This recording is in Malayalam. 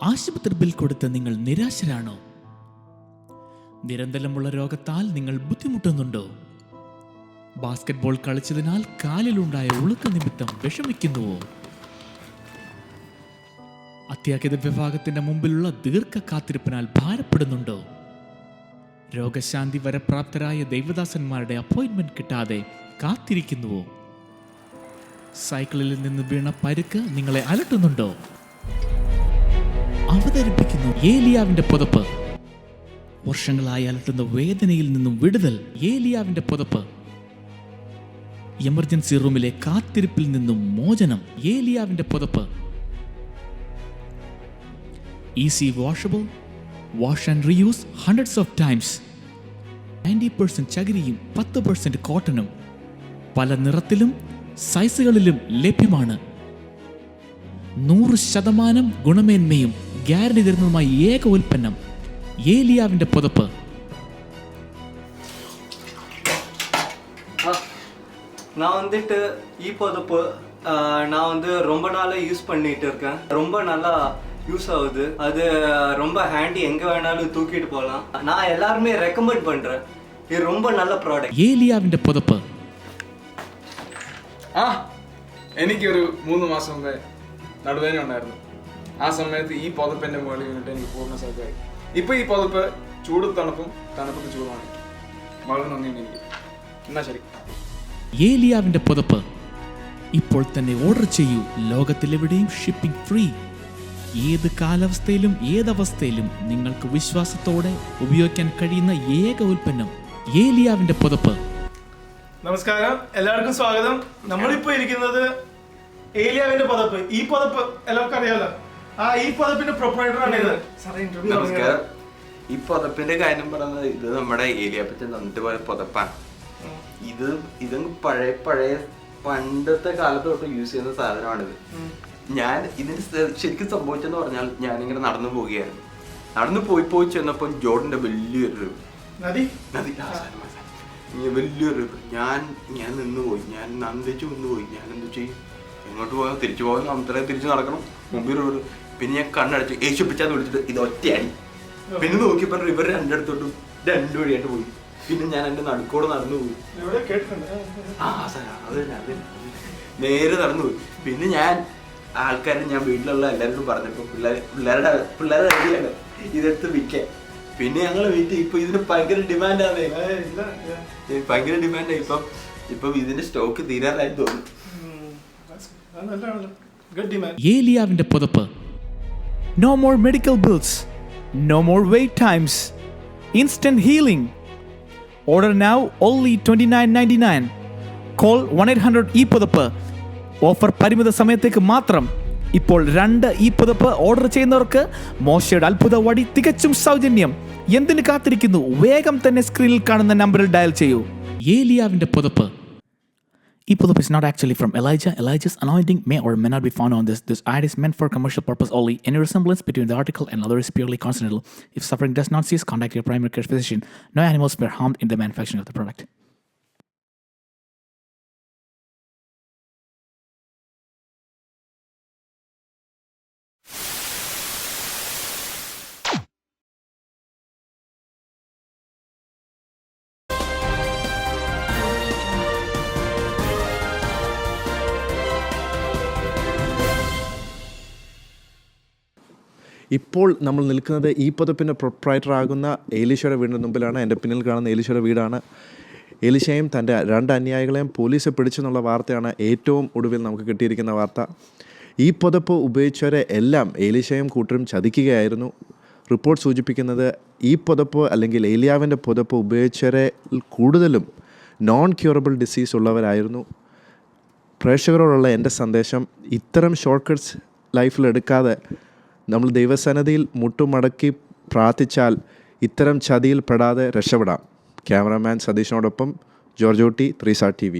ആശുപത്രി ബിൽ കൊടുത്ത് നിങ്ങൾ നിരാശരാണോ? നിരന്തരമുള്ള രോഗത്താൽ നിങ്ങൾ ബുദ്ധിമുട്ടുന്നുണ്ടോ? ബാസ്കറ്റ്ബോൾ കളിച്ചതിനാൽ കാലിലുണ്ടായ ഉളുക്ക് നിമിത്തം വിഷമിക്കുന്നുവോ? അത്യാഹിത വിഭാഗത്തിന്റെ മുമ്പിലുള്ള ദീർഘ കാത്തിരിപ്പിനാൽ ഭാരപ്പെടുന്നുണ്ടോ? രോഗശാന്തി വരപ്രാപ്തരായ ദൈവദാസന്മാരുടെ അപ്പോയിന്റ്മെന്റ് കിട്ടാതെ കാത്തിരിക്കുന്നുവോ? സൈക്കിളിൽ നിന്ന് വീണ പരുക്ക് നിങ്ങളെ അലട്ടുന്നുണ്ടോ? അവതരിപ്പിക്കുന്നു ഏലിയാവിന്റെ പുതപ്പ്. വർഷങ്ങളായി അലട്ടുന്ന വേദനയിൽ നിന്നും വിടുതൽ. ഏലിയാവിന്റെ പുതപ്പ്. എമർജൻസി റൂമിലെ കാത്തിരിപ്പിൽ നിന്നും മോചനം. ഏലിയാവിന്റെ പുതപ്പ്. Easy washable, wash and reuse hundreds of times. 90% ചകിരിയും 10% കോട്ടണും പല നിറത്തിലും സൈസുകളിലും ലഭ്യമാണ്. 100% ഗുണമേന്മയും ഗ്യാരണ്ടി തരുന്നതുമായ ഏക ഉൽപ്പന്നം ഏലിയാവിന്റെ പുതപ്പ്. நான் வந்துட்டு புதப்பு நான் வந்து ரொம்ப நாளாக யூஸ் பண்ணிட்டு இருக்கேன். ரொம்ப நல்லா யூஸ் ஆகுது. அது ரொம்ப ஹேண்டி, எங்கே வேணாலும் தூக்கிட்டு போகலாம். நான் எல்லாருமே ரெக்கமெண்ட் பண்ணுறேன். இது ரொம்ப நல்ல ப்ராடக்ட். ഏലിയാവിന്റെ പുതപ്പ്. എനിക്കൊരു 3 മാസം മുമ്പേ നടുവേദന ഉണ്ടായിരുന്നു. ആ സമയത്ത് ഈ പുതപ്പിൻ്റെ മുകളിൽ വീണിട്ട് എനിക്ക് പൂർണ്ണ സൗഖ്യമായി. ഇപ്പോൾ ഈ പുതപ്പ് ചൂട് തണുപ്പും തണുപ്പും ചൂടുമാണ്. വളരെ നന്ദിയുണ്ട് എനിക്ക്. എന്നാ ശരി. ഏലിയാവിന്റെ പുതപ്പ് ഇപ്പോൾ തന്നെ ഓർഡർ ചെയ്യൂ. ലോകത്തിലെവിടെയും ഷിപ്പിംഗ് ഫ്രീ. ഏത് കാലാവസ്ഥയിലും ഏതവസ്ഥയിലും നിങ്ങൾക്ക് വിശ്വാസത്തോടെ ഉപയോഗിക്കാൻ കഴിയുന്ന ഏക ഉൽപ്പന്നം ഏലിയാവിന്റെ പുതപ്പ്. നമസ്കാരം, എല്ലാവർക്കും സ്വാഗതം. നമ്മളിപ്പോ ഇരിക്കുന്നത് ഏലിയാവിന്റെ പുതപ്പ്. ഈ പുതപ്പ് എല്ലാവർക്കും അറിയാലോ. ഈ പുതപ്പിന്റെ പ്രൊപ്പറേറ്ററാണ് ഇത്. നമസ്കാരം. ഈ പുതപ്പിന്റെ കാര്യം പറയുന്നത് ഇത് നമ്മുടെ ഏലിയാപ്പച്ചൻ തന്നിട്ട് പോയ പുതപ്പാണ്. ഇത് പഴയ പണ്ടത്തെ കാലത്ത് തൊട്ട് യൂസ് ചെയ്യുന്ന സാധനമാണിത്. ഞാൻ ഇതിന് ശരിക്കും സംഭവിച്ചെന്ന് പറഞ്ഞാൽ, ഞാനിങ്ങനെ നടന്നു പോവുകയായിരുന്നു. നടന്നു പോയി ചെന്നപ്പോൾ ജോർഡന്റെ വലിയൊരു വലിയൊരു ഞാൻ നിന്നുപോയി. ഞാൻ നന്ദിച്ചു നിന്നുപോയി. ഞാൻ എന്ത് ചെയ്യും? എങ്ങോട്ട് പോയാൽ തിരിച്ചു പോകാൻ അത്രയും തിരിച്ചു നടക്കണം. മുമ്പിൽ പിന്നെ ഞാൻ കണ്ണടച്ച് യേശുപ്പിച്ചാന്ന് വിളിച്ചിട്ട് ഇത് ഒറ്റയാടി. പിന്നെ നോക്കിയപ്പോൾ റിവർ രണ്ടിടത്തോട്ടും 2 വഴിയായിട്ട് പോയി. പിന്നെ ഞാൻ എൻ്റെ നടുക്കോടെ നടന്നു പോയി. നേരെ നടന്നു പോയി. പിന്നെ ഞാൻ വീട്ടിലുള്ള എല്ലാവരോടും പറഞ്ഞപ്പോൾ പിള്ളേരുടെ ഐഡിയാണ് ഇതെടുത്ത് വിൽക്കാൻ. പിന്നെ ഞങ്ങൾ വീട്ടിൽ ഇപ്പൊ ഇതിന് ഭയങ്കര ഡിമാൻഡാണ്. ഇപ്പം ഇതിന്റെ സ്റ്റോക്ക് തീരാറായി തോന്നുന്നു. ഏലിയാവിന്റെ പുതപ്പ്. No more medical bills. No more wait times. Instant healing. Order now only $29.99. Call 1-800 പുതപ്പ്. ഓഫർ പരിമിത സമയത്തേക്ക് മാത്രം. ഇപ്പോൾ 2 പുതപ്പ് ഓർഡർ ചെയ്യുന്നവർക്ക് മോശയുടെ അത്ഭുത വടി തികച്ചും സൗജന്യം. എന്തിന് കാത്തിരിക്കുന്നു? വേഗം തന്നെ സ്ക്രീനിൽ കാണുന്ന നമ്പറിൽ ഡയൽ ചെയ്യൂ. ഏലിയാവിന്റെ പുതപ്പ്. ഈ പുതപ്പ് is not actually from Elijah. Elijah's anointing may or may not be found on this. This ad is meant for commercial purpose only. Any resemblance between the article and other is purely coincidental. If suffering does not cease, contact your primary care physician. No animals were harmed in the manufacturing of the product. ഇപ്പോൾ നമ്മൾ നിൽക്കുന്നത് ഈ പുതപ്പിൻ്റെ പ്രൊപ്രൈറ്റർ ആകുന്ന ഏലീശയുടെ വീടിന് മുമ്പിലാണ്. എൻ്റെ പിന്നിൽ കാണുന്ന ഏലീശയുടെ വീടാണ്. ഏലീശയും തൻ്റെ 2 അനുയായികളെയും പോലീസ് പിടിച്ചെന്നുള്ള വാർത്തയാണ് ഏറ്റവും ഒടുവിൽ നമുക്ക് കിട്ടിയിരിക്കുന്ന വാർത്ത. ഈ പുതപ്പ് ഉപയോഗിച്ചവരെ എല്ലാം ഏലീശയും കൂട്ടരും ചതിക്കുകയായിരുന്നു. റിപ്പോർട്ട് സൂചിപ്പിക്കുന്നത് ഈ പുതപ്പ് അല്ലെങ്കിൽ ഏലിയാവിൻ്റെ പുതപ്പ് ഉപയോഗിച്ചവരെ കൂടുതലും നോൺ ക്യൂറബിൾ ഡിസീസ് ഉള്ളവരായിരുന്നു. പ്രേക്ഷകരോടുള്ള എൻ്റെ സന്ദേശം, ഇത്തരം ഷോർട്ട് കട്ട്സ് ലൈഫിലെടുക്കാതെ നമ്മൾ ദൈവസന്നിധിയിൽ മുട്ടുമടക്കി പ്രാർത്ഥിച്ചാൽ ഇത്തരം ചതിയിൽ പെടാതെ രക്ഷപ്പെടാം. ക്യാമറാമാൻ സതീഷിനോടൊപ്പം ജോർജ് ഊട്ടി, 3 Star TV.